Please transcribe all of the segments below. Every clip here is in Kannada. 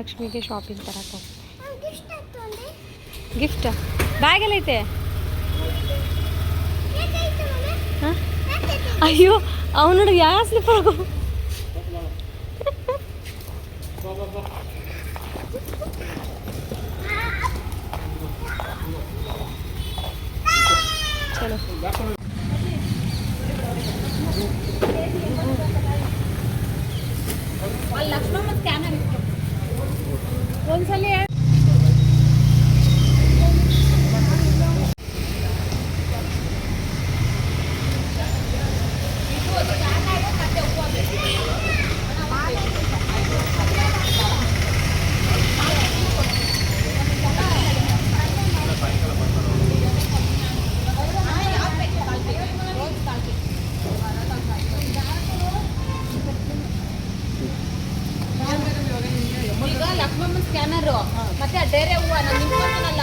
ಲಕ್ಷ್ಮಿಗೆ ಶಾಪಿಂಗ್ ತರಕ್ಕೆ ಗಿಫ್ಟ್ ಬ್ಯಾಗೆಲ್ಲ ಐತೆ. ಹಾಂ ಅಯ್ಯೋ ಅವನು ಯಾವ ಸ್ಲಿಪ್ಪರ್ ಚಲೋ. ಲಕ್ಷ್ಮಮ್ಮ ಸ್ಕ್ಯಾನರ್ ಇತ್ತು ಒಂದ್ಸಲ. ಈಗ ಲಕ್ಷ್ಮಮ್ಮ ಸ್ಕ್ಯಾನರು ಮತ್ತೆ ಡೇರೆ ಹೂವು ನಾನು ನಿಂತ್ಕೊಂಡಲ್ಲ.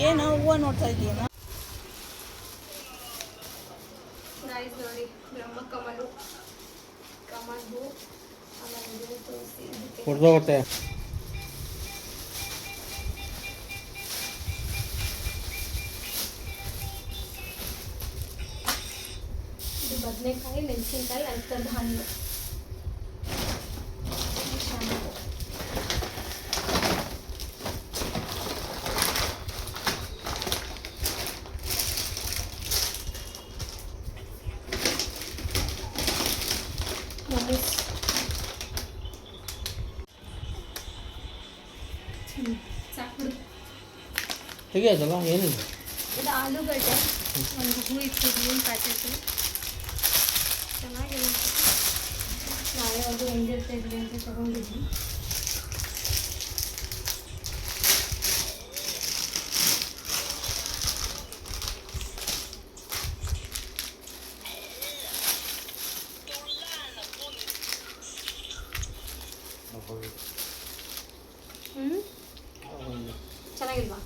ಏನು ಹೂವು ನೋಡ್ತಾ ಇದ್ದೀನ ನೋಡಿ ಬ್ರಹ್ಮ ಕಮಲು ಕಮಲ್ ಹೂ ಆಮೇಲೆ ಹೊಡೆದೋಗುತ್ತೆ. ಇದು ಬದನೆಕಾಯಿ ಮೆಣಸಿನ್ಕಾಯಿ ಅಂತದ್ದು ಹಣ್ಣು. ಹೇಗೆ ಅದಲ್ಲ ಏನಿದೆ ಇದು ಆಲೂಗಡ್ಡೆ ಒಂದು ಹೂ ಇತ್ತು ಗ್ರೀನ್ ಪ್ಯಾಕೆಟು ಚೆನ್ನಾಗಿದೆ. ನಾಳೆ ಒಂದು ಹೆಂಗಿರ್ತಾ ಇದ್ವಿ ಅಂತ ತೊಗೊಂಡಿದ್ವಿ. ಚೆನ್ನಾಗಿಲ್ವಾ?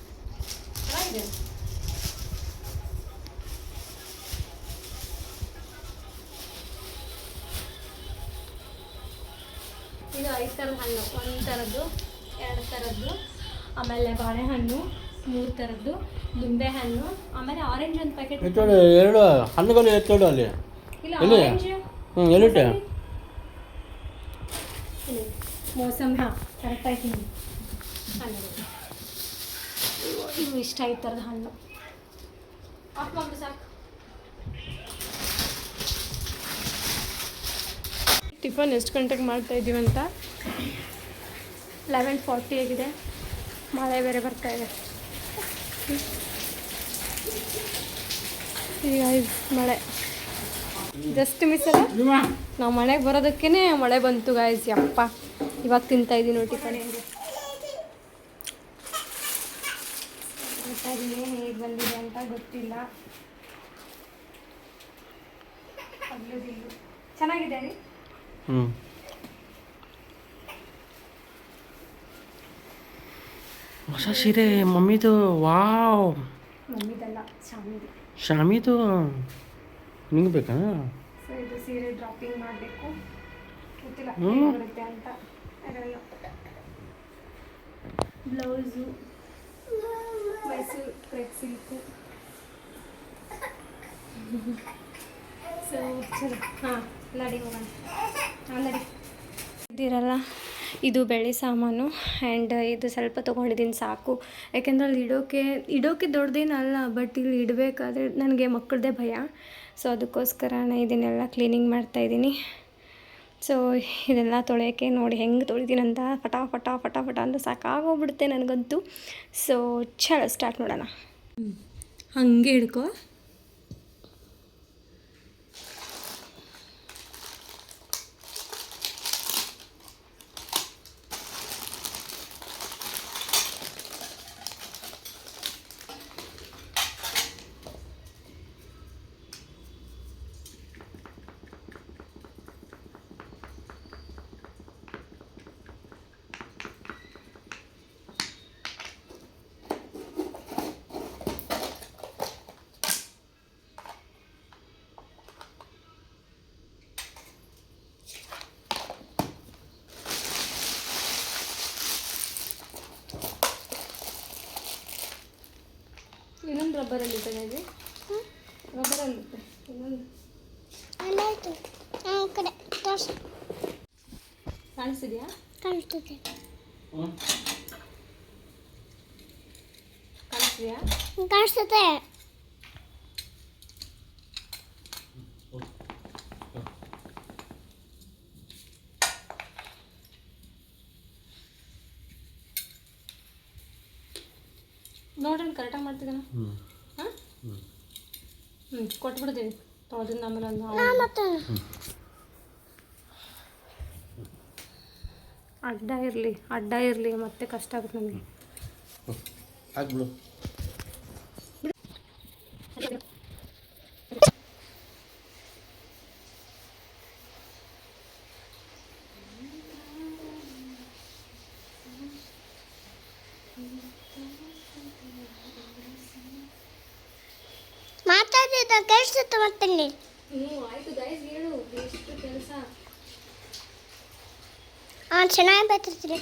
ಚೆನ್ನಾಗಿದೆ. ಇದು 5 ಥರದ ಹಣ್ಣು, 1 ಥರದ್ದು 2 ಥರದ್ದು, ಆಮೇಲೆ ಬಾಳೆಹಣ್ಣು 3 ಥರದ್ದು, ಲಿಂಬೆಹಣ್ಣು, ಆಮೇಲೆ ಆರೆಂಜ್ ಒಂದು ಪ್ಯಾಕೆಟ್. ಎರಡು ಹಣ್ಣುಗಳು ಎತ್ತೋಡು ಅಲ್ಲಿ ಇಲ್ಲ ಎಲ್ಲಿ? ಎಲ್ಲಿಟ್ಟೆ? ಮೋಸಂಬಿ. ಹಾಂ ಕರೆಕ್ಟ್ ಆಯ್ತು. ಹಣ್ಣು ಇವು ಇಷ್ಟ 5 ಥರದ ಹಣ್ಣು. ಆಫ್ ಮಾಡಿ ಸಾಕು. ಟಿಫನ್ ಎಷ್ಟು ಗಂಟೆಗೆ ಮಾಡ್ತಾ ಇದ್ದೀವಿ ಅಂತ 11:40 ಆಗಿದೆ. ಮಳೆ ಬೇರೆ ಬರ್ತಾ ಇದೆ. ಈಗ ಮಳೆ ಜಸ್ಟ್ ಮಿಸ್ ಅಲ್ಲ. ನಾವು ಮನೆಗೆ ಬರೋದಕ್ಕೇ ಮಳೆ ಬಂತು ಗಾಯ್ಸ್. ಯಪ್ಪ ಇವಾಗ ತಿಂತಾ ಇದ್ದೀನಿ ನೋಡಿ ಟಿಫನ್. ಗೊತ್ತಾಗಿಲ್ಲ ಹೇಗೆ ಬಂದಿದೆ ಅಂತ ಗೊತ್ತಿಲ್ಲ. ಚೆನ್ನಾಗಿದೆ ರೀ. ಹೊಸ ಸೀರೆ ಮಮ್ಮಿದು. ವಾವ್, ಮಮ್ಮಿದಲ್ಲ ಶಾಮಿದು. ಶಾಮಿದು ನಿಂಗೆ ಬೇಕಾ? ಸೊ ಇದು ಸೀರೆ ಡ್ರಾಪಿಂಗ್ ಮಾಡಬೇಕು. ಗೊತ್ತಿಲ್ಲ ಬರುತ್ತೆ ಅಂತ. Blouse Mysuru crepe silk. So ಚಲೋ. ಹಾಂ ನಡಿ ಹೋಗೋಣ. ಹಾಂ ನಡಿ. ಇದಿರಲ್ಲ ಇದು ಬೆಳ್ಳಿ ಸಾಮಾನು ಆ್ಯಂಡ್ ಇದು ಸ್ವಲ್ಪ ತೊಗೊಂಡಿದ್ದೀನಿ ಸಾಕು. ಯಾಕೆಂದ್ರೆ ಅಲ್ಲಿ ಇಡೋಕ್ಕೆ ದೊಡ್ಡದೇನಲ್ಲ, ಬಟ್ ಇಲ್ಲಿ ಇಡಬೇಕಾದ್ರೆ ನನಗೆ ಮಕ್ಕಳದೇ ಭಯ. ಸೊ ಅದಕ್ಕೋಸ್ಕರ ಇದನ್ನೆಲ್ಲ ಕ್ಲೀನಿಂಗ್ ಮಾಡ್ತಾಯಿದ್ದೀನಿ. ಸೊ ಇದೆಲ್ಲ ತೊಳೆಯೋಕ್ಕೆ ನೋಡಿ ಹೆಂಗೆ ತೊಳಿತೀನಿ ಅಂತ ಫಟ ಫಟ ಫಟ ಫಟ ಅಂತ ಸಾಕಾಗೋಗ್ಬಿಡುತ್ತೆ ನನಗಂತೂ. ಸೊ ಚಲೋ ಸ್ಟಾರ್ಟ್ ಮಾಡೋಣ. ಹಾಗೆ ಹಿಡ್ಕೊ. ರಬ್ಬರಲ್ಲಿರುತ್ತೆ ಗೈಸ್, ರಬ್ಬರಲ್ಲಿರುತ್ತೆ ಇನ್ನೊಂದು ಕಾಣಿಸ್ತಿದ್ಯಾ? ಕಾಣಿಸ್ತದೆ. ಕಾಣಿಸ್ತಿದ್ಯಾ? ಕಾಣಿಸ್ತದೆ. ನೋಡ್ರಿ ಕರೆಕ್ಟಾಗಿ ಮಾಡ್ತಿದ್ದಾನ. ಹಾಂ ಕೊಟ್ಬಿಡ್ತೀವಿ ತೊಗೊಳ್ತೀನಿ ಆಮೇಲೆ ಒಂದು ಮತ್ತೆ ಅಡ್ಡ ಇರಲಿ ಮತ್ತೆ ಕಷ್ಟ ಆಗುತ್ತೆ ನಮಗೆ. ಆಗ್ಬಿಡು. ಮಾತಾಡಿದ ಕೇಳಿಸುತ್ತೆ ಮತ್ತೆ ಆಯಿತು ಗೈಸ್, ಹೇಳು ಎಷ್ಟು ಕೆಲಸ. ಚೆನ್ನಾಗಿ ಬರ್ತಿರ್ತೀರಿ.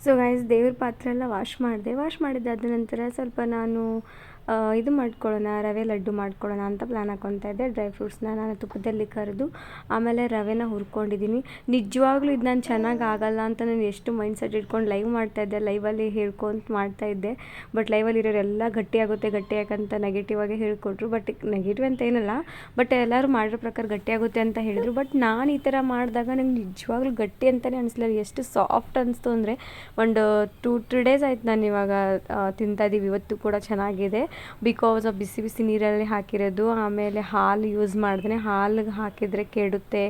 ಸೊ ಗೈಸ್, ದೇವ್ರ ಪಾತ್ರೆ ಎಲ್ಲ ವಾಶ್ ಮಾಡಿದ್ದಾದ ನಂತರ ಸ್ವಲ್ಪ ನಾನು ಇದು ಮಾಡ್ಕೊಳ್ಳೋಣ, ರವೆ ಲಡ್ಡು ಮಾಡ್ಕೊಳ್ಳೋಣ ಅಂತ ಪ್ಲ್ಯಾನ್ ಹಾಕ್ಕೊತಾ ಇದ್ದೆ. ಡ್ರೈ ಫ್ರೂಟ್ಸ್ನ ನಾನು ತುಪ್ಪದಲ್ಲಿ ಕರೆದು ಆಮೇಲೆ ರವೆನ ಹುರ್ಕೊಂಡಿದ್ದೀನಿ. ನಿಜವಾಗ್ಲೂ ಇದು ನಾನು ಚೆನ್ನಾಗಿ ಆಗಲ್ಲ ಅಂತ ನಾನು ಎಷ್ಟು ಮೈಂಡ್ ಸೆಟ್ ಇಟ್ಕೊಂಡು ಲೈವ್ ಮಾಡ್ತಾಯಿದ್ದೆ, ಲೈವಲ್ಲಿ ಹೇಳ್ಕೊಂತ ಮಾಡ್ತಾಯಿದ್ದೆ. ಬಟ್ ಲೈವಲ್ಲಿ ಇರೋರೆಲ್ಲ ಗಟ್ಟಿ ಯಾಕಂತ ನೆಗೆಟಿವ್ ಆಗಿ ಹೇಳ್ಕೊಟ್ರು. ಬಟ್ ನೆಗೆಟಿವ್ ಅಂತ ಏನಲ್ಲ, ಬಟ್ ಎಲ್ಲರೂ ಮಾಡಿರೋ ಪ್ರಕಾರ ಗಟ್ಟಿ ಆಗುತ್ತೆ ಅಂತ ಹೇಳಿದರು. ಬಟ್ ನಾನು ಈ ಥರ ಮಾಡಿದಾಗ ನಂಗೆ ನಿಜವಾಗ್ಲೂ ಗಟ್ಟಿ ಅಂತಲೇ ಅನಿಸ್ಲಿಲ್ಲ. ಎಷ್ಟು ಸಾಫ್ಟ್ ಅನಿಸ್ತು ಅಂದರೆ ಒಂದು 2-3 ಡೇಸ್ ಆಯ್ತು ನಾನು ಇವಾಗ ತಿಂತಾಯಿದ್ದೀವಿ. ಇವತ್ತು ಕೂಡ ಚೆನ್ನಾಗಿದೆ ಬಿಕಾಸ್ ಆಫ್ ಬಿಸಿ ನೀರಲ್ಲಿ ಹಾಕಿರೋದು. ಆಮೇಲೆ ಹಾಲು ಯೂಸ್ ಮಾಡಿದ್ರೆ, ಹಾಲಿಗೆ ಹಾಕಿದರೆ ಕೆಡುತ್ತೆ,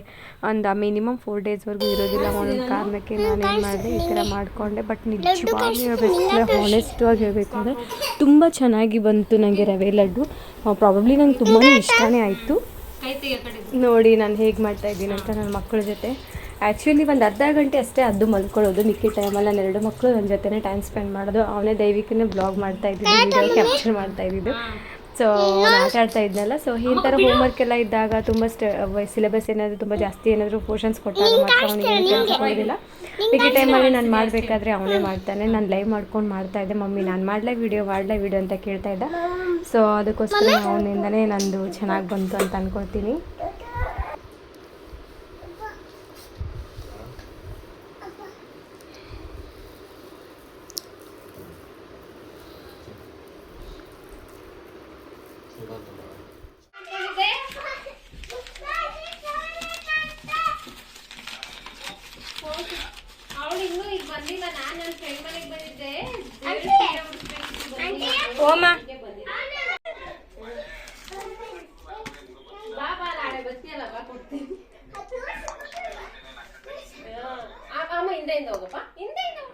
ಒಂದು ಮಿನಿಮಮ್ 4 ಡೇಸ್ವರೆಗೂ ಇರೋದಿಲ್ಲ. ಒಂದೊಂದು ಕಾರಣಕ್ಕೆ ನಾನೇನು ಮಾಡಿದೆ, ಈ ಥರ ಮಾಡಿಕೊಂಡೆ. ಬಟ್ ನಿಜವಾಗ್ಲೂ ಹೇಳ್ಬೇಕಂದ್ರೆ, ಹಾನೆಸ್ಟಾಗಿ ಹೇಳಬೇಕಂದ್ರೆ ತುಂಬ ಚೆನ್ನಾಗಿ ಬಂತು ನನಗೆ ರವೆ ಲಡ್ಡು. ಪ್ರಾಬಬ್ಲಿ ನಂಗೆ ತುಂಬಾ ಇಷ್ಟನೇ ಆಯಿತು. ನೋಡಿ ನಾನು ಹೇಗೆ ಮಾಡ್ತಾಯಿದ್ದೀನಿ ಅಂತ ನನ್ನ ಮಕ್ಕಳ ಜೊತೆ. ಆ್ಯಕ್ಚುಲಿ ಒಂದು ಅರ್ಧ ಗಂಟೆ ಅಷ್ಟೇ ಅದು ಮಲ್ಕೊಳ್ಳೋದು. ಮಿಕ್ಕಿ ಟೈಮಲ್ಲಿ ನಾನು 2 ಮಕ್ಕಳು ನನ್ನ ಜೊತೆನೇ ಟೈಮ್ ಸ್ಪೆಂಡ್ ಮಾಡೋದು. ಅವನೇ ದೈವಿಕನೇ ಬ್ಲಾಗ್ ಮಾಡ್ತಾಯಿದ್ದೀನಿ, ವಿಡಿಯೋ ಕ್ಯಾಪ್ಚರ್ ಮಾಡ್ತಾಯಿದ್ದು. ಸೊ ನಾನು ಆಟ ಆಡ್ತಾ ಇದ್ನಲ್ಲ. ಸೊ ಈ ಥರ ಹೋಮ್ವರ್ಕ್ ಎಲ್ಲ ಇದ್ದಾಗ ತುಂಬ ಸಿಲೆಬಸ್ ಏನಾದರೂ ತುಂಬ ಜಾಸ್ತಿ ಏನಾದರೂ ಪೋರ್ಷನ್ಸ್ ಕೊಟ್ಟಾಗ ಮಾತ್ರ ಅವನಿಗೆ ಕೆಲಸ ಕೊಡೋದಿಲ್ಲ. ಮಿಕ್ಕಿ ಟೈಮಲ್ಲಿ ನಾನು ಮಾಡಬೇಕಾದ್ರೆ ಅವನೇ ಮಾಡ್ತಾನೆ. ನಾನು ಲೈವ್ ಮಾಡ್ಕೊಂಡು ಮಾಡ್ತಾಯಿದ್ದೆ. ಮಮ್ಮಿ ನಾನು ಮಾಡಲೇ ವಿಡಿಯೋ ಅಂತ ಕೇಳ್ತಾ ಇದ್ದ. ಸೊ ಅದಕ್ಕೋಸ್ಕರ ಅವನಿಂದನೇ ನಂದು ಚೆನ್ನಾಗಿ ಬಂತು ಅಂತ ಅಂದ್ಕೊಳ್ತೀನಿ. ಅವಳು ಇನ್ನೂ ಈಗ ಬಂದಿಲ್ಲ. ನಾನು ನನ್ನ ಫ್ರೆಂಡ್ ಮನೆಗೆ ಬಂದಿದ್ದೆ. ಓಮ ಬಾ ನಾಳೆ ಬರ್ತೀಯಲ್ಲ, ಬಾ ಕೊಡ್ತೀನಿ. ಅಮ್ಮ ಹಿಂದೆಯಿಂದ ಹೋಗಪ್ಪ, ಹಿಂದೆಯಿಂದ ಹೋಗು.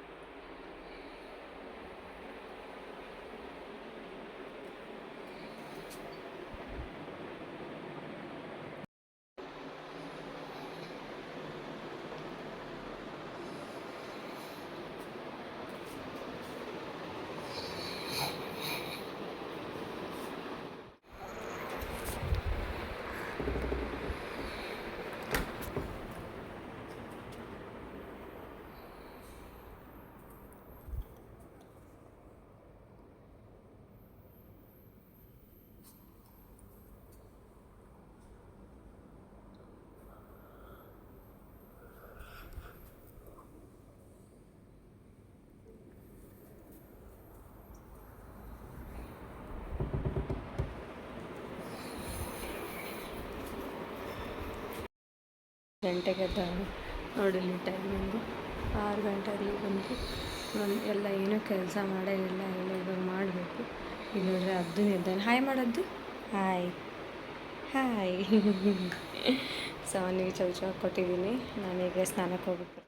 ಗಂಟೆಗೆ ನೋಡಿ ಟೈಮಿಂಗು 6 ಗಂಟೆಗೆ ಬಂದು ನಾನು ಎಲ್ಲ ಏನೋ ಕೆಲಸ ಮಾಡೋದಿಲ್ಲ, ಎಲ್ಲ ಇವಾಗ ಮಾಡಬೇಕು. ಈಗ ನೋಡ್ರೆ ಅದ್ದು ಇದ್ದಾನೆ. ಹಾಯ್ ಮಾಡೋದು, ಹಾಯ್ ಸೊ ಅವನಿಗೆ ಚೌಚ ಕೊಟ್ಟಿದ್ದೀನಿ. ನಾನೀಗ ಸ್ನಾನಕ್ಕೆ ಹೋಗ್ಬೇಕು.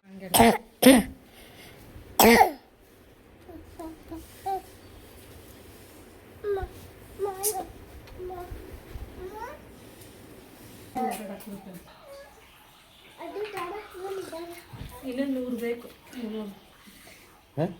ಹಾಂ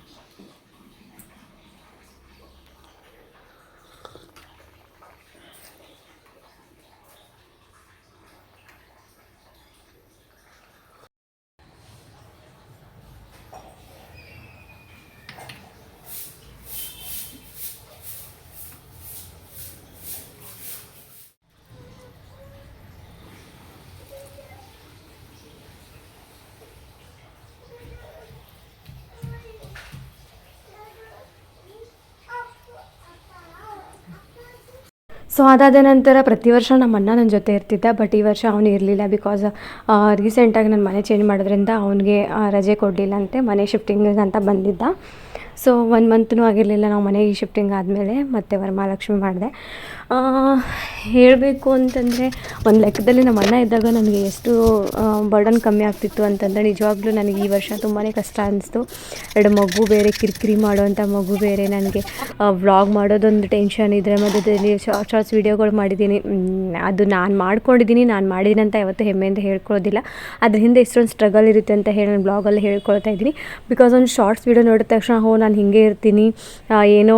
ಸೊ ಅದಾದ ನಂತರ ಪ್ರತಿ ವರ್ಷ ನಮ್ಮ ಅಣ್ಣ ನನ್ನ ಜೊತೆ ಇರ್ತಿದ್ದ. ಬಟ್ ಈ ವರ್ಷ ಅವನು ಇರಲಿಲ್ಲ. ಬಿಕಾಸ್ ರೀಸೆಂಟಾಗಿ ನಾನು ಮನೆ ಚೇಂಜ್ ಮಾಡೋದ್ರಿಂದ ಅವನಿಗೆ ರಜೆ ಕೊಡಲಿಲ್ಲ ಅಂತೆ, ಮನೆ ಶಿಫ್ಟಿಂಗಿಗೆ ಅಂತ ಬಂದಿದ್ದ. ಸೊ 1 ಮಂತ್ನೂ ಆಗಿರಲಿಲ್ಲ ನಾವು ಮನೆಗೆ ಶಿಫ್ಟಿಂಗ್ ಆದಮೇಲೆ ಮತ್ತೆ ವರಮಹಾಲಕ್ಷ್ಮಿ ಮಾಡಿದೆ. ಹೇಳಬೇಕು ಅಂತಂದರೆ ಒಂದು ಲೆಕ್ಕದಲ್ಲಿ ನಮ್ಮ ಅಣ್ಣ ಇದ್ದಾಗ ನನಗೆ ಎಷ್ಟು ಬರ್ಡನ್ ಕಮ್ಮಿ ಆಗ್ತಿತ್ತು ಅಂತಂದರೆ ನಿಜವಾಗ್ಲೂ ನನಗೆ ಈ ವರ್ಷ ತುಂಬಾ ಕಷ್ಟ ಅನ್ನಿಸ್ತು. 2 ಮಗು ಬೇರೆ, ಕಿರಿಕಿರಿ ಮಾಡೋವಂಥ ಮಗು ಬೇರೆ, ನನಗೆ ವ್ಲಾಗ್ ಮಾಡೋದೊಂದು ಟೆನ್ಷನ್. ಇದರ ಮಧ್ಯದಲ್ಲಿ ಶಾರ್ಟ್ಸ್ ವೀಡಿಯೋಗಳು ಮಾಡಿದ್ದೀನಿ. ಅದು ನಾನು ಮಾಡ್ಕೊಂಡಿದ್ದೀನಿ, ನಾನು ಮಾಡಿದ್ದೀನಿ ಅಂತ ಯಾವತ್ತೂ ಹೆಮ್ಮೆಯಿಂದ ಹೇಳ್ಕೊಳ್ಳೋದಿಲ್ಲ. ಅದ್ರ ಹಿಂದೆ ಇಷ್ಟೊಂದು ಸ್ಟ್ರಗಲ್ ಇರುತ್ತೆ ಅಂತ ಹೇಳಿ ನಾನು ಬ್ಲಾಗಲ್ಲಿ ಹೇಳ್ಕೊಳ್ತಾ ಇದ್ದೀನಿ. ಬಿಕಾಸ್ ಒಂದು ಶಾರ್ಟ್ಸ್ ವೀಡಿಯೋ ನೋಡಿದ ತಕ್ಷಣ ನಾನು ಹಿಂಗೆ ಇರ್ತೀನಿ, ಏನೋ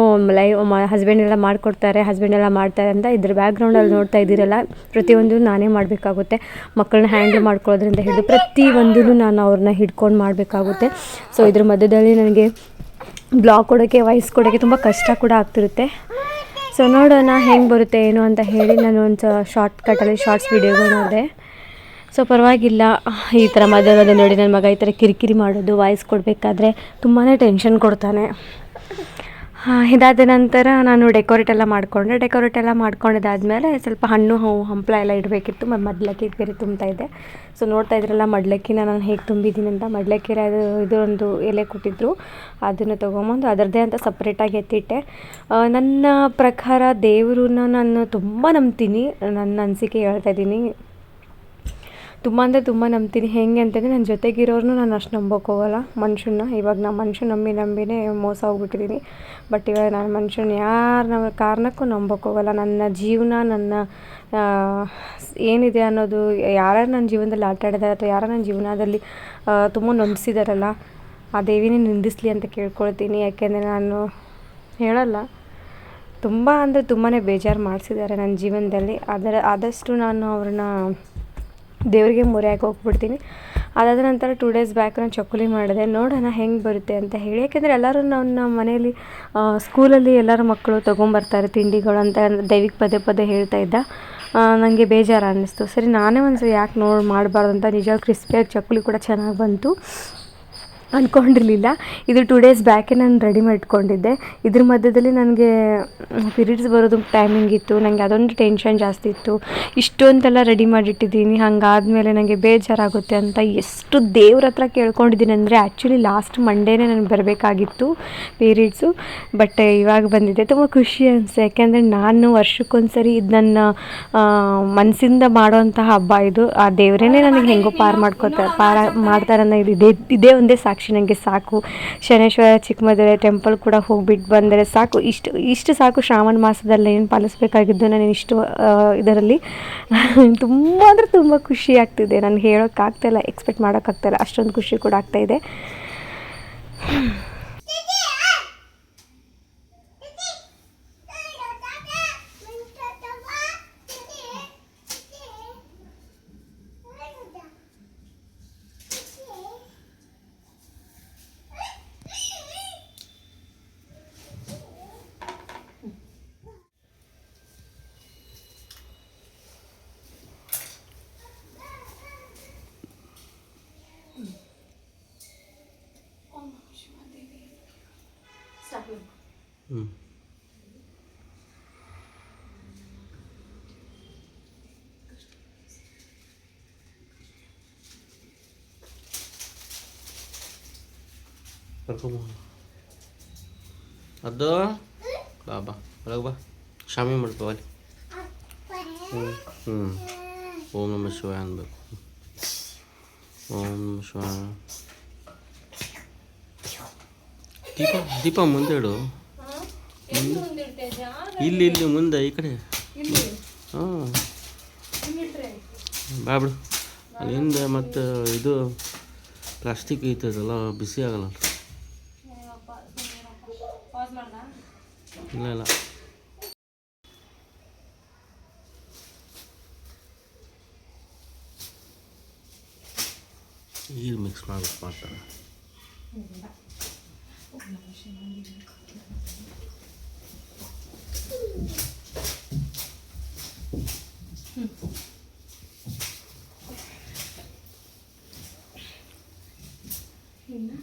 ಹಸ್ಬೆಂಡ್ ಎಲ್ಲ ಮಾಡಿಕೊಡ್ತಾರೆ, ಹಸ್ಬೆಂಡ್ ಎಲ್ಲ ಮಾಡ್ತಾರೆ ಅಂತ ಇದ್ರ ಬ್ಯಾಕ್ಗ್ರೌಂಡಲ್ಲಿ ನೋಡ್ತಾ ಇದ್ದೀರಲ್ಲ, ಪ್ರತಿಯೊಂದು ನಾನೇ ಮಾಡಬೇಕಾಗುತ್ತೆ. ಮಕ್ಕಳನ್ನ ಹ್ಯಾಂಡಲ್ ಮಾಡ್ಕೊಳ್ಳೋದ್ರಿಂದ ಹಿಡಿದು ಪ್ರತಿಯೊಂದೂ ನಾನು ಅವ್ರನ್ನ ಹಿಡ್ಕೊಂಡು ಮಾಡಬೇಕಾಗುತ್ತೆ. ಸೊ ಇದ್ರ ಮಧ್ಯದಲ್ಲಿ ನನಗೆ ಬ್ಲಾಗ್ ಕೊಡೋಕ್ಕೆ, ವಾಯ್ಸ್ ಕೊಡೋಕ್ಕೆ ತುಂಬ ಕಷ್ಟ ಕೂಡ ಆಗ್ತಿರುತ್ತೆ. ಸೊ ನೋಡೋಣ ಹೆಂಗೆ ಬರುತ್ತೆ ಏನು ಅಂತ ಹೇಳಿ ನಾನು ಒಂದು ಶಾರ್ಟ್ಕಟ್ಟಲ್ಲಿ ಶಾರ್ಟ್ಸ್ ವೀಡಿಯೋಗಳು ನೋಡಿದೆ. ಸೊ ಪರವಾಗಿಲ್ಲ. ಈ ಥರ ಮಧ್ಯದಲ್ಲಿ ನೋಡಿ ನನ್ನ ಮಗ ಈ ಥರ ಕಿರಿಕಿರಿ ಮಾಡೋದು, ವಾಯ್ಸ್ ಕೊಡಬೇಕಾದ್ರೆ ತುಂಬಾ ಟೆನ್ಷನ್ ಕೊಡ್ತಾನೆ. ಇದಾದ ನಂತರ ನಾನು ಡೆಕೋರೇಟ್ ಎಲ್ಲ ಮಾಡ್ಕೊಂಡಿದ್ದಾದಮೇಲೆ ಸ್ವಲ್ಪ ಹಣ್ಣು ಹಂಪಲ ಎಲ್ಲ ಇಡಬೇಕಿತ್ತು. ಮಡ್ಲಕ್ಕಿ ಬೇರೆ ತುಂಬ್ತಾಯಿದ್ದೆ. ಸೊ ನೋಡ್ತಾ ಇದ್ರಲ್ಲ ಮಡ್ಲಕ್ಕಿನ ನಾನು ಹೇಗೆ ತುಂಬಿದ್ದೀನಿ ಅಂತ. ಮಡ್ಲಕ್ಕಿ ಇದು ಒಂದು ಎಲೆ ಕೊಟ್ಟಿದ್ದರು, ಅದನ್ನು ತೊಗೊಂಬಂದು ಅದರದ್ದೇ ಅಂತ ಸಪ್ರೇಟಾಗಿ ಎತ್ತಿಟ್ಟೆ. ನನ್ನ ಪ್ರಕಾರ ದೇವ್ರನ್ನ ನಾನು ತುಂಬ ನಂಬ್ತೀನಿ. ನನ್ನ ಅನಿಸಿಕೆ ಹೇಳ್ತಾ ಇದ್ದೀನಿ. ತುಂಬ ಅಂದರೆ ತುಂಬ ನಂಬ್ತೀನಿ. ಹೇಗೆ ಅಂತಂದರೆ ನನ್ನ ಜೊತೆಗಿರೋರ್ನು ನಾನು ಅಷ್ಟು ನಂಬೋಕೆ ಹೋಗೋಲ್ಲ ಮನುಷ್ಯನ. ಇವಾಗ ನಾನು ಮನುಷ್ಯ ನಂಬಿನೇ ಮೋಸ ಹೋಗ್ಬಿಟ್ಟಿದ್ದೀನಿ. ಬಟ್ ಇವಾಗ ನಾನು ಮನುಷ್ಯನ ಯಾರ ಕಾರಣಕ್ಕೂ ನಂಬೋಕೆ ಹೋಗೋಲ್ಲ. ನನ್ನ ಜೀವನ, ನನ್ನ ಏನಿದೆ ಅನ್ನೋದು, ಯಾರ್ಯಾರು ನನ್ನ ಜೀವನದಲ್ಲಿ ಆಟ ಆಡಿದ್ದಾರೆ ಅಥವಾ ಯಾರು ನನ್ನ ಜೀವನದಲ್ಲಿ ತುಂಬ ನೊಂದಿಸಿದಾರಲ್ಲ, ಆ ದೇವಿನೇ ನಿಂದಿಸಲಿ ಅಂತ ಕೇಳ್ಕೊಳ್ತೀನಿ. ಯಾಕೆಂದರೆ ನಾನು ಹೇಳಲ್ಲ, ತುಂಬ ಅಂದರೆ ತುಂಬಾ ಬೇಜಾರು ಮಾಡಿಸಿದ್ದಾರೆ ನನ್ನ ಜೀವನದಲ್ಲಿ. ಆದಷ್ಟು ನಾನು ಅವ್ರನ್ನ ದೇವರಿಗೆ ಮೊರೆಯಾಗಿ ಹೋಗ್ಬಿಡ್ತೀನಿ. ಅದಾದ ನಂತರ 2 ಡೇಸ್ ಬ್ಯಾಕ್ ನಾನು ಚಕ್ಕುಲಿ ಮಾಡಿದೆ. ನೋಡೋಣ ಹೆಂಗೆ ಬರುತ್ತೆ ಅಂತ ಹೇಳಿ. ಯಾಕೆಂದರೆ ಎಲ್ಲರೂ ನಮ್ಮ ಮನೆಯಲ್ಲಿ ಸ್ಕೂಲಲ್ಲಿ ಎಲ್ಲರ ಮಕ್ಕಳು ತೊಗೊಂಬರ್ತಾರೆ ತಿಂಡಿಗಳು ಅಂತ ದೈವಿಕ್ ಪದೇ ಹೇಳ್ತಾ ಇದ್ದ. ನನಗೆ ಬೇಜಾರು ಅನ್ನಿಸ್ತು. ಸರಿ ನಾನೇ ಒಂದ್ಸರಿ ಯಾಕೆ ಮಾಡಬಾರ್ದು ಅಂತ ನಿಜವಾಗಿ ಕ್ರಿಸ್ಪಿಯಾಗಿ ಚಕ್ಕುಲಿ ಕೂಡ ಚೆನ್ನಾಗಿ ಬಂತು. ಅಂದ್ಕೊಂಡಿರಲಿಲ್ಲ. ಇದು 2 ಡೇಸ್ ಬ್ಯಾಕೆ ನಾನು ರೆಡಿ ಮಾಡಿಟ್ಕೊಂಡಿದ್ದೆ. ಇದ್ರ ಮಧ್ಯದಲ್ಲಿ ನನಗೆ ಪೀರಿಯಡ್ಸ್ ಬರೋದು ಟೈಮಿಂಗ್ ಇತ್ತು. ನನಗೆ ಅದೊಂದು ಟೆನ್ಷನ್ ಜಾಸ್ತಿ ಇತ್ತು. ಇಷ್ಟೊಂದೆಲ್ಲ ರೆಡಿ ಮಾಡಿಟ್ಟಿದ್ದೀನಿ, ಹಾಗಾದ್ಮೇಲೆ ನನಗೆ ಬೇಜಾರಾಗುತ್ತೆ ಅಂತ ಎಷ್ಟು ದೇವ್ರ ಹತ್ರ ಕೇಳ್ಕೊಂಡಿದ್ದೀನಿ ಅಂದರೆ, ಆ್ಯಕ್ಚುಲಿ ಲಾಸ್ಟ್ ಮಂಡೇನೇ ನನಗೆ ಬರಬೇಕಾಗಿತ್ತು ಪೀರಿಯಡ್ಸು. ಬಟ್ ಇವಾಗ ಬಂದಿದೆ. ತುಂಬ ಖುಷಿ ಅನಿಸ್ತು. ಯಾಕೆಂದರೆ ನಾನು ವರ್ಷಕ್ಕೊಂದ್ಸರಿ ಇದು ನನ್ನ ಮನಸ್ಸಿಂದ ಮಾಡೋವಂತಹ ಹಬ್ಬ ಇದು. ಆ ದೇವರೇ ನನಗೆ ಹೆಂಗೋ ಪಾರು ಮಾಡ್ತಾರೆ ಅನ್ನೋ ಇದೇ ಒಂದೇ ಸಾಕ್ಷಿ. ನನಗೆ ಸಾಕು. ಶನೇಶ್ವರ ಚಿಕ್ಕಮಗಳೂರು ಟೆಂಪಲ್ ಕೂಡ ಹೋಗ್ಬಿಟ್ಟು ಬಂದರೆ ಸಾಕು. ಇಷ್ಟು ಸಾಕು. ಶ್ರಾವಣ ಮಾಸದಲ್ಲಿ ಏನು ಪಾಲಿಸಬೇಕಾಗಿದ್ದು ನಾನು ಇಷ್ಟು ಇದರಲ್ಲಿ ತುಂಬ ಅಂದರೆ ತುಂಬ ಖುಷಿ ಆಗ್ತಿದೆ. ನನಗೆ ಹೇಳೋಕ್ಕಾಗ್ತಾಯಿಲ್ಲ, ಎಕ್ಸ್ಪೆಕ್ಟ್ ಮಾಡೋಕ್ಕಾಗ್ತಾಯಿಲ್ಲ, ಅಷ್ಟೊಂದು ಖುಷಿ ಕೂಡ ಆಗ್ತಾಯಿದೆ. ಅದು ಬಾ ಒಳಗೆ ಬಾ, ಶಾಮಿ ಮಾಡ್ಕೋ ಅಲ್ಲಿ. ಓಂ ನಮಃ ಶಿವಾಯ ಅನ್ಬೇಕು. ಓಂ ನಮಃ ಶಿವಾಯ. ದೀಪ ಮುಂದೆ ಇಡು. ಇಲ್ಲಿ ಮುಂದೆ ಈ ಕಡೆ. ಹಾಂ ಬಾ ಬಿಡು. ಅಲ್ಲಿಂದ ಮತ್ತು ಇದು ಪ್ಲಾಸ್ಟಿಕ್ ಐತದಲ್ಲ ಬಿಸಿ ಆಗಲ್ಲ. ಪಾಸ್ ಮಾಡ್ದ. ಇಲ್ಲ ಇಲ್ಲ ನೀರು ಮಿಕ್ಸ್ ಮಾಡ್ಬೇಕು ಮಾಡ್ತಾರೆ. ಇನ್ನು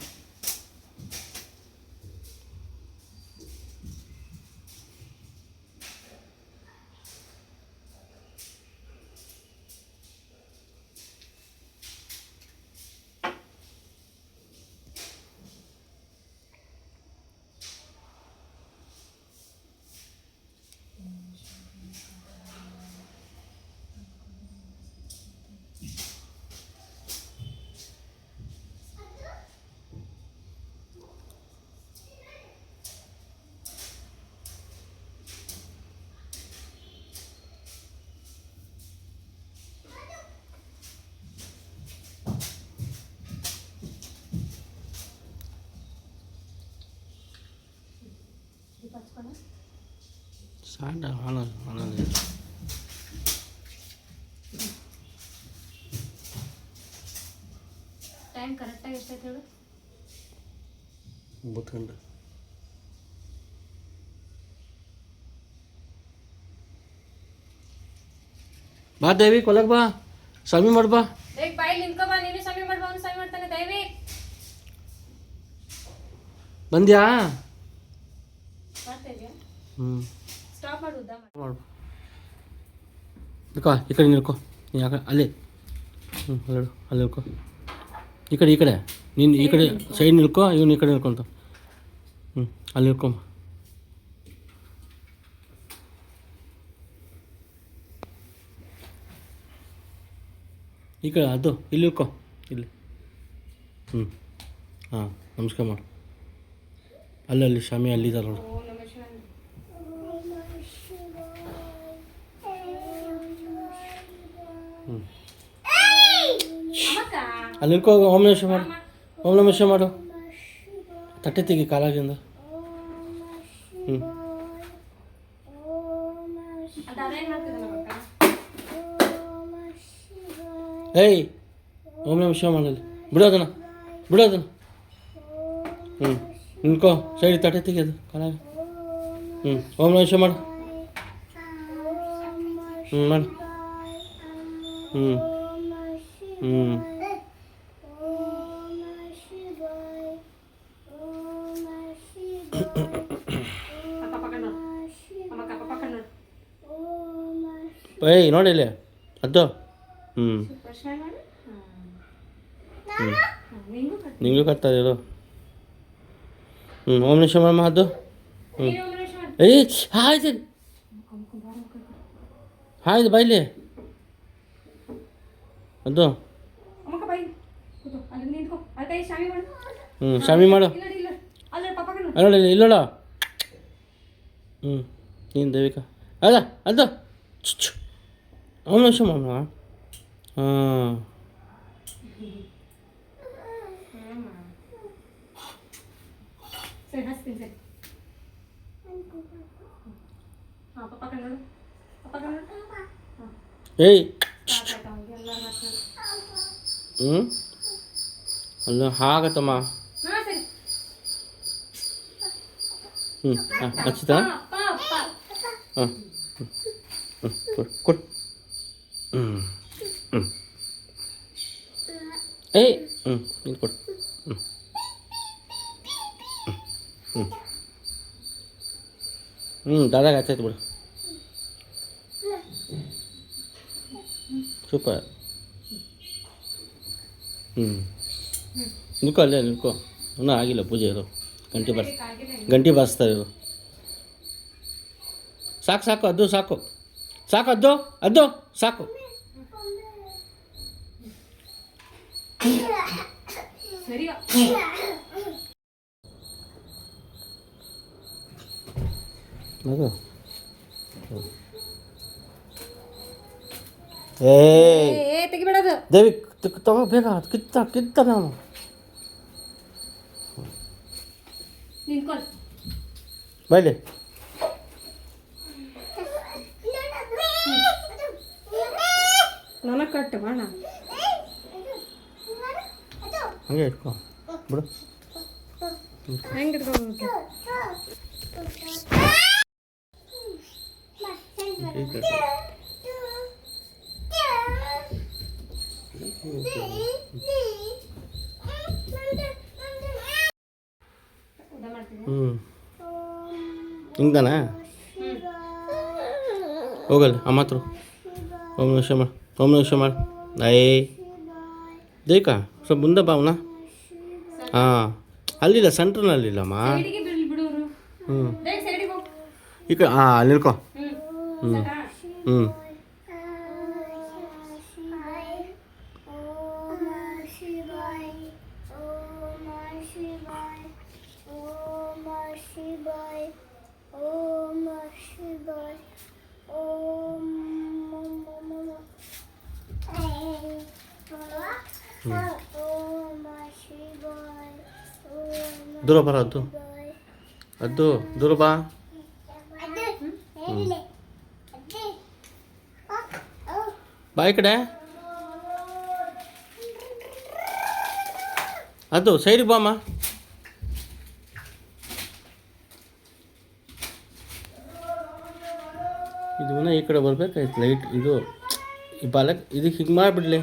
ಸಾಂಡ ಆನಂದ ಟೈಮ್ ಕರೆಕ್ಟಾಗಿ ಎಷ್ಟೈತೆ ಹೇಳು. 9 ಗಂಟೆ. ಬಾ ದೇವಿ ಕೊಲಕ್ ಬಾ, ಸ್ವಾಮಿ ಮಾಡು ಬಾ. ಬೇಗ ಬಾಯಿ ನಿಂತ್ಕೊ ಬಾ, ನೀನು ಸಮಯ ಮಾಡ್ಬಾ, ಅವನು ಸಮಯ ಮಾಡ್ತಾನೆ. ದಯವಿ ಬಂದ್ಯಾ? ಮಾಡ್ತಾ ಇದೆಯಾ? ಹ್ಞೂ ಸ್ಟಾಪ್ ಮಾಡು, ಉದ್ದ ಮಾಡು. ಮಾಡು. ನಿಲ್ಕೋ, ಈ ಕಡೆ ನಿಲ್ಕೋ. ನೀ ಯಾಕೆ ಅಲ್ಲಿ ಅಲ್ಲಿ ನಿಲ್ಕೋ. ಈ ಕಡೆ ನೀನು ಈ ಕಡೆ ಸೈಡ್ ನಿಲ್ಕೋ, ಇವನು ಈ ಕಡೆ ನಿಲ್ಕೊಂತ. ಅಲ್ಲಿ ನಿಲ್ಕೊಂಬ. ಈ ಕಡೆ ಅದು ಇಲ್ಲಿ ನಿಲ್ಕೋ, ಇಲ್ಲಿ. ಹಾಂ ನಮಸ್ಕಾರ ಮಾಡು. ಅಲ್ಲಿ ಸ್ವಾಮಿ ಅಲ್ಲಿದ್ದಾರೆ ನೋಡು. ಓಂ ನಮಃ ಶಿವಾಯ. ಅಮ್ಮಕ್ಕ ಅಲ್ಲಿ ನಿಲ್ಕೋ. ಓಂ ನಮಃ ಶಿವಾಯ ಮಾಡು. ಓಂ ನಮಃ ಶಿವಾಯ ಮಾಡು. ತಟ್ಟೆ ತೆಗಿ ಕಾಲಾಗಿಂದ. ಅದು ಅದೇನು ಮಾಡ್ತಿದ್ದಾನೆ ಅಮ್ಮಕ್ಕ? ಏಯ್ ಓಂ ನಮಃ ಶಿವಾಯ ಮಾಡಲ್ಲಿ. ಬಿಡೋದನ್ನ. ನಿಲ್ಕೋ, ಸೈಡ್ ತಟ್ಟೆ ತೆಗಿಯೋದು ಕಾಲಾಗ. ಓಂ ನಮಃ ಶಿವಾಯ ಮಾಡು. ಮಾಡು. ಅಕ್ಕ ಪಕ್ಕ ನೋಡು. ಅಮ್ಮಕ್ಕ ಪಕ್ಕ ನೋಡು. ಏಯ್ ನೋಡಿ ಇಲ್ಲಿ ಅದು. ಪ್ರಶ್ನೆ ಮಾಡು. ನಿಂಗೂ ಕಟ್. ನಿಂಗೂ ಕಟ್ತಾ ಇರೋ. ಓಂ ನಮಃ ಶಿವಾಯ ಅದು. ನೀನು ಓಂ ನಮಃ ಶಿವಾಯ. ಏಯ್ ಆಯ್ತು ಆಯ್ತು ಬಾಯ್ಲಿ ಅದು. ಅಮ್ಮಕ್ಕ ಬಾಯಿ ಕೂತು ಅಲ್ಲಿ ನಿಂತ್ಕೊ. ಅಲ್ಲಿ ಕೈ ಶಾಮಿ ಮಾಡು. ಸ್ವಾಮಿ ಮಾಡು. ಇಲ್ಲ ಇಲ್ಲ ಅಲ್ಲಿ ಪಕ್ಕ ನೋಡು. ಅಲ್ಲೋಡ ಇಲ್ಲೋಡ. ನೀನು ದೇವಿಕಾ ಅದ ಅದು. ಓಂ ನಮಃ ಶಿವಾಯ ಮಾಡು. ಹಾಂ ಸರಿ ಹಸ್ತೀನಿ ಸರಿ. ಹಾಂ ಪಕ್ಕ ನೋಡು. ಪಕ್ಕ ನೋಡು. ಹಾಂ ಏಯ್ ಸಾಕಾಯ್ತು ಅವ್ನಿಗೆ ಎಲ್ಲರೂ ಹಚ್ಚಿದ್ರು. ಅಲ್ಲ ಹಾಗತ್ತಮ್ಮ. ಹಾಂ ಸರಿ. ಹಚ್ಚಿತಾ? ಅಪ್ಪ ಅಪ್ಪ ಹಾಂ ಕೊಡು. ಏಯ್ ಇದು ಕೊಡು. ದಾದಾಗ ಹಚ್ಚೈತೆ ಬಿಡು. ಸೂಪರ್. ನಿಲ್ಕೋ ಅಲ್ಲೇ ನಿಲ್ಕೋ. ಇನ್ನೂ ಆಗಿಲ್ಲ ಪೂಜೆ ಇರು. ಗಂಟೆ ಬಾರಿಸ್ತಾರೆ ಇರು. ಸಾಕು ಅದು ಸಾಕು ಅದು ಸಾಕು. ಸರಿ ಅದು ಏಯ್ ತೆಗಿಬೇಡದು. ದೇವಿ ತಗೋ ಬೇಗ ಕಿತ್ತ ನಾವು ಬಾಯ್ಲಿ. ನನಗೆ ಕಟ್ಟು ಬಾಣ ಹಂಗೆ ಇಟ್ಕೊ ಬಿಡು. ಹೆಂಗೆ ಇಟ್ಕೊಬೇಕು? ಹಿಂಗ್ದಾನಾ? ಹೋಗಲ್ಲ ಅಮ್ಮ ಹತ್ರ. ಓಂ ನಮಃ ಶಿವಾಯ. ಓಂ ನಮಃ ಶಿವಾಯ. ದೇಕ ಸ್ವಲ್ಪ ಮುಂದೆ ಬಾ ಅವನ. ಹಾಂ ಅಲ್ಲಿಲ್ಲ, ಸೆಂಟ್ರ್ನಲ್ಲಿಲ್ಲಮ್ಮ. ಹ್ಞೂ ಈ ಕಡೆ ಹಾಂ ಅಲ್ಲಿ ನಿಲ್ಕೊ. ಹ್ಞೂ ಹ್ಞೂ ದೂರ ಬರ, ಅದು ದೂರ ಬಾ. ಬಾ ಈ ಕಡೆ. ಅದು ಸೈಡಿಗೆ ಬಾಮ್ಮ. ಇದು ಈ ಕಡೆ ಬರ್ಬೇಕಾಯ್ತು ಲೈಟ್. ಇದು ಈ ಬಾಲಕ್ ಇದಕ್ಕೆ ಹಿಂಗೆ ಮಾಡಿಬಿಡ್ಲಿ.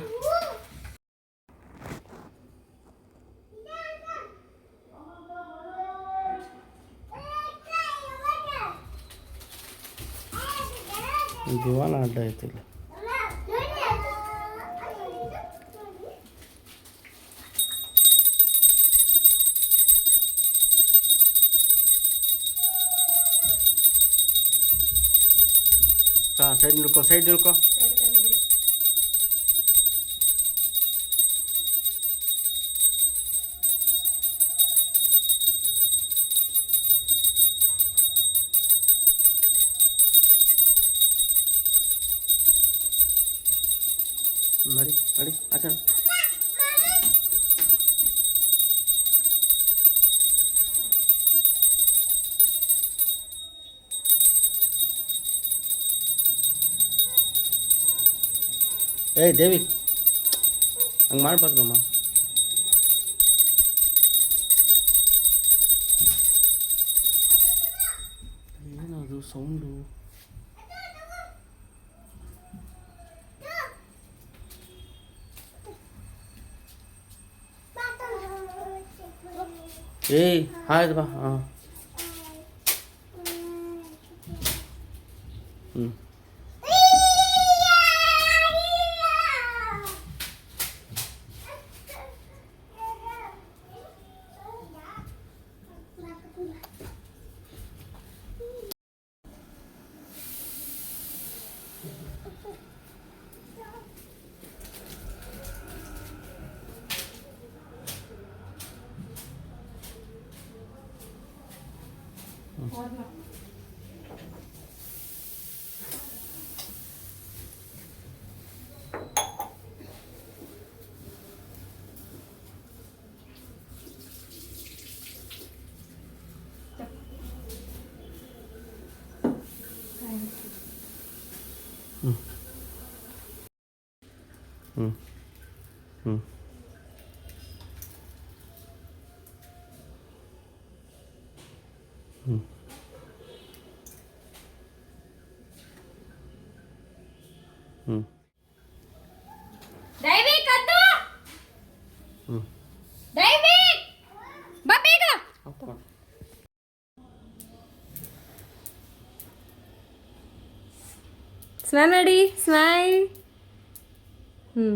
ಜೀವನ ಅಡ್ಡ ಆಯ್ತಿಲ್ಲ. Side ನಿಲ್ಕೊ, side ನಿಲ್ಕೊ. ನಡಿ ನಡಿ ಆಚೆ. ಏಯ್ ದೇವಿ, ಹಂಗೆ ಮಾಡಬಾರ್ದಮ್ಮ. ಏನದು ಸೌಂಡು? ಏಯ್ ಆಯ್ತು ಬಾ. ಹಾಂ ಹ್ಞೂ ಹ್ಞೂ ಹ್ಞೂ ಹ್ಞೂ ಹ್ಞೂ ದೈವಿಕ್ ಅದ್ದು ಹ್ಞೂ ದೈವಿಕ್ ಬಾ ಬೇಗ. ಸ್ಮೈಲ್ ಮಾಡಿ, ಸ್ಮೈಲ್. ಹ್ಞೂ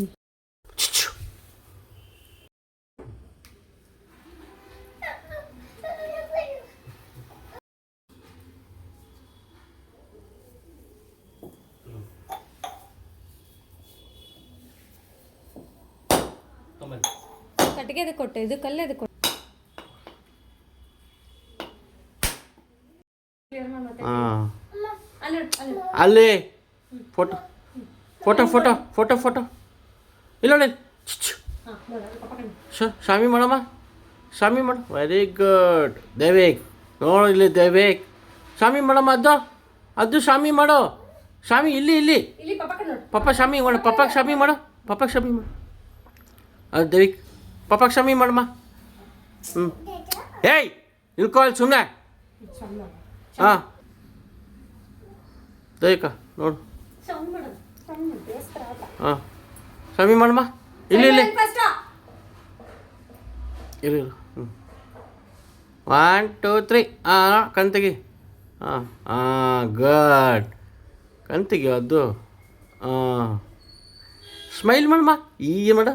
ಕಟ್ಟಿಗೆ ಕೊಟ್ಟೆ, ಇದು ಕಲ್ಲೇ ಕೊಟ್ಟೆ. ಹಾಂ ಅಲ್ಲಿ photo photo photo photo photo ಇಲ್ಲ ನೋಡಿ. ಶಾಮಿ ಮಾಡಮ್ಮ, ಶಾಮಿ ಮಾಡು. Very good Devik. ನೋಡು ಇಲ್ಲಿ ದೇವಿಕ್. ಶಾಮಿ ಮಾಡಮ್ಮ ಅದು ಶಾಮಿ ಮಾಡೋ ಶಾಮಿ ಇಲ್ಲಿ ಇಲ್ಲಿ ಪಪ್ಪ ನೋಡು. ಪಪ್ಪ ಶಾಮಿ ಮಾಡು ಪಪ್ಪಗೆ ಶಾಮಿ ಮಾಡು ಅದು ದೇವಿಕ್ ಪಪ್ಪಗೆ ಶಾಮಿ ಮಾಡಮ್ಮ ಏಯ್ ನಿಲ್ಕೋ ಅಲ್ಲಿ ಸುಮ್ಮನೆ ಹಾಂ ದೇವಿಕ ನೋಡು ಹಾಂ ಶಾಮಿ ಮಾಡಮ್ಮ ಇಲ್ಲಿ ಇರು 1 2 3 ಕಣ್ ತೆಗಿ ಗುಡ್ ಕಣ್ ತೆಗಿ ಅದು ಸ್ಮೈಲ್ ಮಾಡಮ್ಮ ಮಾಡ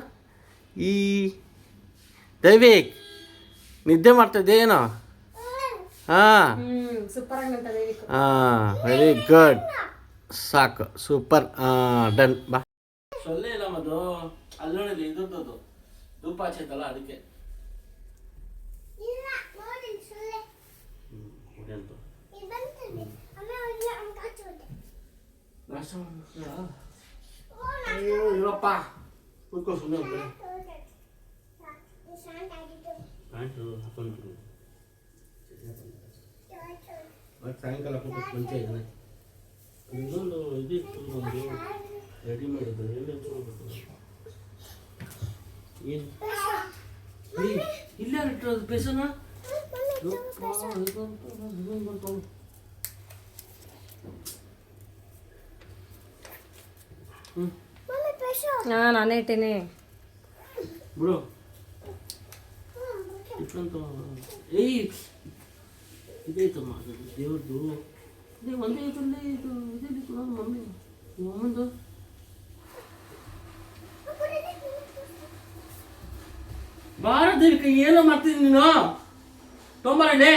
ಈ ದೈವಿಕ್ ನಿದ್ದೆ ಮಾಡ್ತಾಯಿದ್ದೆ ಏನೋ ವೆರಿ ಗುಡ್ ಸಾಕು ಸೂಪರ್ ಡನ್ ಬಾ ಸೊಳ್ಳೆ ಇಲ್ಲ ಮದು ಅಲ್ಲಿ ನೋಡಿಲ್ಲ ಇದ್ರದ್ದು ಧೂಪ ಹಚ್ಚೈತಲ್ಲ ಅದಕ್ಕೆ ಇರಪ್ಪ ಕೂತ್ಕೋ ಸುಮ್ಮನೆ ಸಾಯಂಕಾಲ ಮುಂಚೆ ಇದ್ದಾನೆ ಇನ್ನೊಂದು ಇದಿತ್ತು ಒಂದು ರೆಡಿ ಮಾಡಿದ್ದು ಏನು ಇಲ್ಲೇ ಇಟ್ಟರು ಬೇಸನ ನಾನೇ ಇಟ್ಟೇನೆ ಬಿಡು ಇಟ್ಕೊಂತ ಏಯ್ ಇದೈತಮ್ಮ ಅದು ದೇವ್ರದ್ದು ಇದೇ ಒಂದೇ ಐತಲ್ಲೇ ಇದು ಇದೇ ಮಮ್ಮಿ ಅಮ್ಮಂದು ಬಾರ ದೇವಿಕ ಏನೋ ಮಾಡ್ತೀನಿ ನೀನು ತೊಂಬರಣ್ಣೆ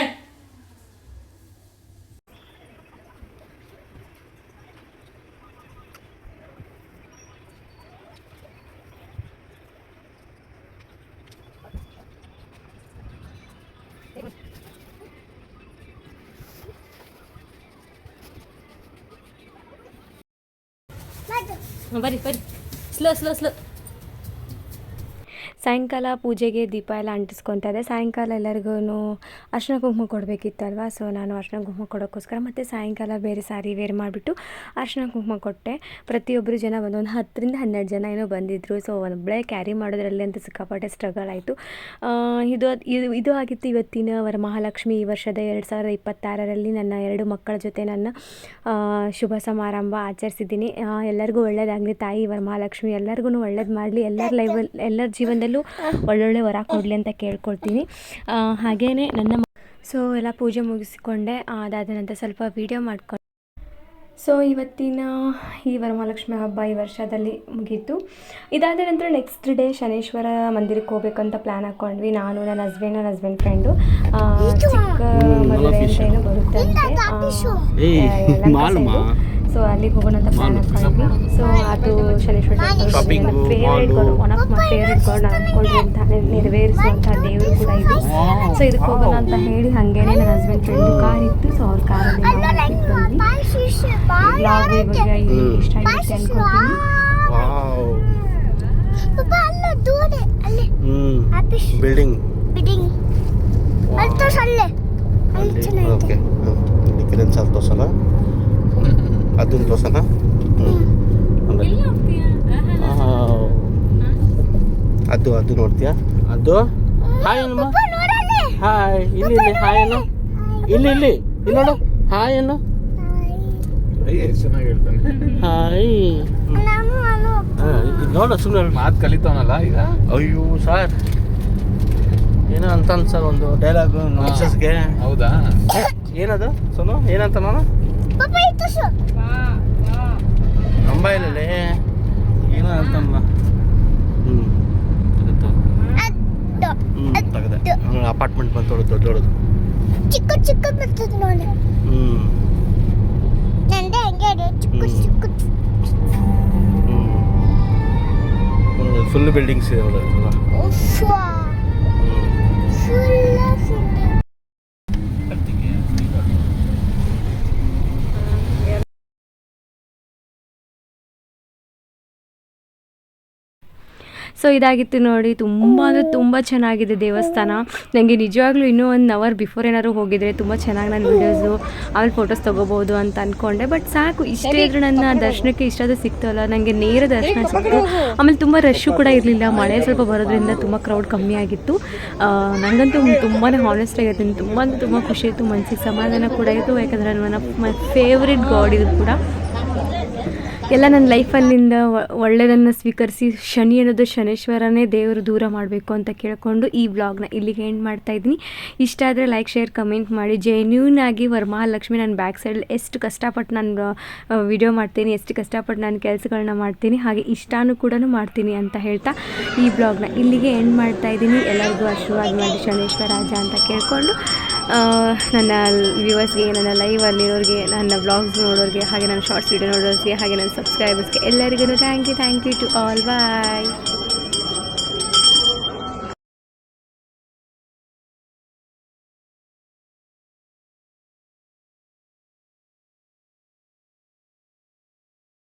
ಬರ್ರಿ ಸ್ಲೋ ಸಾಯಂಕಾಲ ಪೂಜೆಗೆ ದೀಪ ಎಲ್ಲ ಅಂಟಿಸ್ಕೊತಾ ಇದೆ. ಸಾಯಂಕಾಲ ಎಲ್ಲರಿಗೂ ಅರ್ಶಿನ ಕುಂಕುಮ ಕೊಡಬೇಕಿತ್ತಲ್ವ, ಸೊ ನಾನು ಅರ್ಶಿನ ಕುಂಕುಮ ಕೊಡೋಕ್ಕೋಸ್ಕರ ಮತ್ತು ಸಾಯಂಕಾಲ ಬೇರೆ ಸಾರಿ ವೇರ್ ಮಾಡಿಬಿಟ್ಟು ಅರ್ಶಿನ ಕುಂಕುಮ ಕೊಟ್ಟೆ. ಪ್ರತಿಯೊಬ್ಬರು ಜನ ಒಂದು 10 ರಿಂದ 12 ಜನ ಏನೋ ಬಂದಿದ್ದರು. ಸೊ ಒಬ್ಬಳೇ ಕ್ಯಾರಿ ಮಾಡೋದ್ರಲ್ಲಿ ಅಂತ ಸಿಕ್ಕಾಪಟ್ಟೆ ಸ್ಟ್ರಗಲ್ ಆಯಿತು. ಇದು ಆಗಿತ್ತು ಇವತ್ತಿನ ವರಮಹಾಲಕ್ಷ್ಮಿ. ಈ ವರ್ಷದ 2026ರಲ್ಲಿ ನನ್ನ 2 ಮಕ್ಕಳ ಜೊತೆ ನನ್ನ ಶುಭ ಸಮಾರಂಭ ಆಚರಿಸಿದ್ದೀನಿ. ಎಲ್ಲರಿಗೂ ಒಳ್ಳೆಯದಾಗಲಿ ತಾಯಿ ವರಮಹಾಲಕ್ಷ್ಮಿ ಎಲ್ಲರಿಗೂ ಒಳ್ಳೇದು ಮಾಡಲಿ, ಎಲ್ಲರ ಜೀವನದಲ್ಲೂ ಒಳ್ಳೊಳ್ಳೆ ವರ ಕೊಡಲಿ ಅಂತ ಕೇಳ್ಕೊಳ್ತೀನಿ. ಹಾಗೆಯೇ ಸೊ ಎಲ್ಲ ಪೂಜೆ ಮುಗಿಸಿಕೊಂಡೆ. ಅದಾದ ನಂತರ ಸ್ವಲ್ಪ ವೀಡಿಯೋ ಮಾಡ್ಕೊಂಡು ಸೊ ಇವತ್ತಿನ ಈ ವರಮಹಾಲಕ್ಷ್ಮಿ ಹಬ್ಬ ಈ ವರ್ಷದಲ್ಲಿ ಮುಗೀತು. ಇದಾದ ನಂತರ ನೆಕ್ಸ್ಟ್ ಡೇ ಶನೇಶ್ವರ ಮಂದಿರಕ್ಕೆ ಹೋಗ್ಬೇಕಂತ ಪ್ಲ್ಯಾನ್ ಹಾಕ್ಕೊಂಡ್ವಿ. ನಾನು ನನ್ನ ಹಸ್ಬೆಂಡ್ ಫ್ರೆಂಡು ಚಿಕ್ಕ ಮದುವೆ ಅಂತ ಏನೋ ಬರುತ್ತೆ ಅಂತೆ, ಸೊ ಅಲ್ಲಿಗೆ ಹೋಗೋಣ ಅಂತ ಪ್ಲ್ಯಾನ್ ಹಾಕ್ಕೊಂಡ್ವಿ. ಸೊ ಅದು Shaneshwara temple favourite god, one of my favourite god. ನಾನು ಅಂದ್ಕೊಂಡಿರುವಂಥ ದೇವರಿಸುವಂಥ ದೇವರು ಕೂಡ ಇದು. ಸೊ ಇದಕ್ಕೆ ಹೋಗೋಣ ಅಂತ ಹೇಳಿ ಹಾಗೇನೆ ನನ್ನ ಹಸ್ಬೆಂಡ್ ಫ್ರೆಂಡು ಕಾರ್ ಇತ್ತು. ಸೊ ಅವ್ರ ಕಾರಲ್ಲಿ ಬ್ಲಾಗ್ ಇವಾಗ ಇಷ್ಟ ಆಗುತ್ತೆ ಅನ್ಕೊಳ್ತೀನಿ. ಬಿಲ್ಡಿಂಗ್ ಓಕೆ ಕಿರಣ್ ಸಾರ್ ತೋರ್ಸೋಣ, ಅದನ್ನು ತೋರ್ಸೋಣ. ಅದು ನೋಡ್ತೀಯಾ? ಅದು ಹಾಯ್ ಅಮ್ಮ, ಹಾಯ್ ಇಲ್ಲಿ ಹಾಯ್ ಅನ್ನು ಇಲ್ಲಿ ನೋಡು, ಹಾಯ್ ಅನ್ನು ಚೆನ್ನಾಗಿ ಹೇಳ್ತಾನೆ. ಹಾಯ್ ನೋಡ ಸುಮ್ಮನೆ ಮಾತು ಕಲಿತಾವನಲ್ಲ ಈಗ. ಅಯ್ಯೋ ಸರ್ ಏನೋ ಅಂತ ಸರ್ ಒಂದು ಡೈಲಾಗು ಮಿಸಸ್ಗೆ. ಹೌದಾ? ಏನದು ಸೋನು ಏನಂತ ನಾನು ಅಂಬಾಯಿಲೇ ಏನೋ ಅಂತಮ್ಮ. ತೆಗೆದೆ ಅಪಾರ್ಟ್ಮೆಂಟ್ ಬಂತು ದೊಡ್ಡದು ಚಿಕ್ಕ ಬರ್ತದೆ ನೋಡಿ. ನಂದೇ ಹಂಗೆ ಚಿಕ್ಕ ಫುಲ್ ಬಿಲ್ಡಿಂಗ್ಸ್ ಇದೆ ಅಲ್ಲ. ಸೊ ಇದಾಗಿತ್ತು ನೋಡಿ, ತುಂಬ ಅಂದರೆ ತುಂಬ ಚೆನ್ನಾಗಿದೆ ದೇವಸ್ಥಾನ. ನನಗೆ ನಿಜವಾಗ್ಲೂ ಇನ್ನೂ 1 ಅವರ್ ಬಿಫೋರ್ ಏನಾದ್ರು ಹೋಗಿದ್ರೆ ತುಂಬ ಚೆನ್ನಾಗಿ ನಾನು ವೀಡಿಯೋಸು ಆಮೇಲೆ ಫೋಟೋಸ್ ತೊಗೋಬೋದು ಅಂತ ಅಂದ್ಕೊಂಡೆ. ಬಟ್ ಸಾಕು, ಇಷ್ಟೇ ಇದ್ರೂ ನನ್ನ ದರ್ಶನಕ್ಕೆ ಇಷ್ಟಾದರೂ ಸಿಕ್ತಲ್ಲ, ನನಗೆ ನೇರ ದರ್ಶನ ಸಿಕ್ತು. ಆಮೇಲೆ ತುಂಬ ರಶ್ಶು ಕೂಡ ಇರಲಿಲ್ಲ, ಮಳೆ ಸ್ವಲ್ಪ ಬರೋದ್ರಿಂದ ತುಂಬ ಕ್ರೌಡ್ ಕಮ್ಮಿ ಆಗಿತ್ತು. ನನಗಂತೂ ತುಂಬಾ ಹಾನೆಸ್ಟ್ ಆಗಿರ್ತೀನಿ, ತುಂಬ ಖುಷಿ ಆಯಿತು, ಮನಸ್ಸಿಗೆ ಸಮಾಧಾನ ಕೂಡ ಆಯಿತು. ಯಾಕಂದರೆ one of my favourite god ಇದು ಕೂಡ. ಎಲ್ಲ ನನ್ನ ಲೈಫಲ್ಲಿಂದ ಒಳ್ಳೆಯದನ್ನು ಸ್ವೀಕರಿಸಿ ಶನಿ ಅನ್ನೋದು ಶನೇಶ್ವರನೇ ದೇವರು ದೂರ ಮಾಡಬೇಕು ಅಂತ ಕೇಳಿಕೊಂಡು ಈ ವ್ಲಾಗ್ನ ಇಲ್ಲಿಗೆ ಎಂಡ್ ಮಾಡ್ತಾಯಿದ್ದೀನಿ. ಇಷ್ಟ ಆದರೆ ಲೈಕ್, ಶೇರ್, ಕಮೆಂಟ್ ಮಾಡಿ. ಜೆನ್ಯೂನ್ ಆಗಿ ವರಮಹಾಲಕ್ಷ್ಮಿ ನಾನು ಬ್ಯಾಕ್ ಸೈಡಲ್ಲಿ ಎಷ್ಟು ಕಷ್ಟಪಟ್ಟು ನಾನು ವಿಡಿಯೋ ಮಾಡ್ತೀನಿ, ಎಷ್ಟು ಕಷ್ಟಪಟ್ಟು ನಾನು ಕೆಲಸಗಳನ್ನ ಮಾಡ್ತೀನಿ, ಹಾಗೆ ಇಷ್ಟನೂ ಕೂಡ ಮಾಡ್ತೀನಿ ಅಂತ ಹೇಳ್ತಾ ಈ ಬ್ಲಾಗ್ನ ಇಲ್ಲಿಗೆ ಎಂಡ್ ಮಾಡ್ತಾಯಿದ್ದೀನಿ. ಎಲ್ಲರಿಗೂ ಆಶೀರ್ವಾದ ಮಾಡಿ ಶನೇಶ್ವರ ರಾಜ ಅಂತ ಕೇಳಿಕೊಂಡು ನನ್ನ ವ್ಯೂವರ್ಸ್ಗೆ, ನನ್ನ ಲೈವಲ್ಲಿರೋರಿಗೆ, ನನ್ನ ವ್ಲಾಗ್ಸ್ ನೋಡೋರಿಗೆ, ಹಾಗೆ ನನ್ನ ಶಾರ್ಟ್ಸ್ ವೀಡಿಯೋ ನೋಡೋರಿಗೆ, ಹಾಗೆ ನನ್ನ ಸಬ್ಸ್ಕ್ರೈಬರ್ಸ್ಗೆ ಎಲ್ಲರಿಗೂ thank you to all. Bye.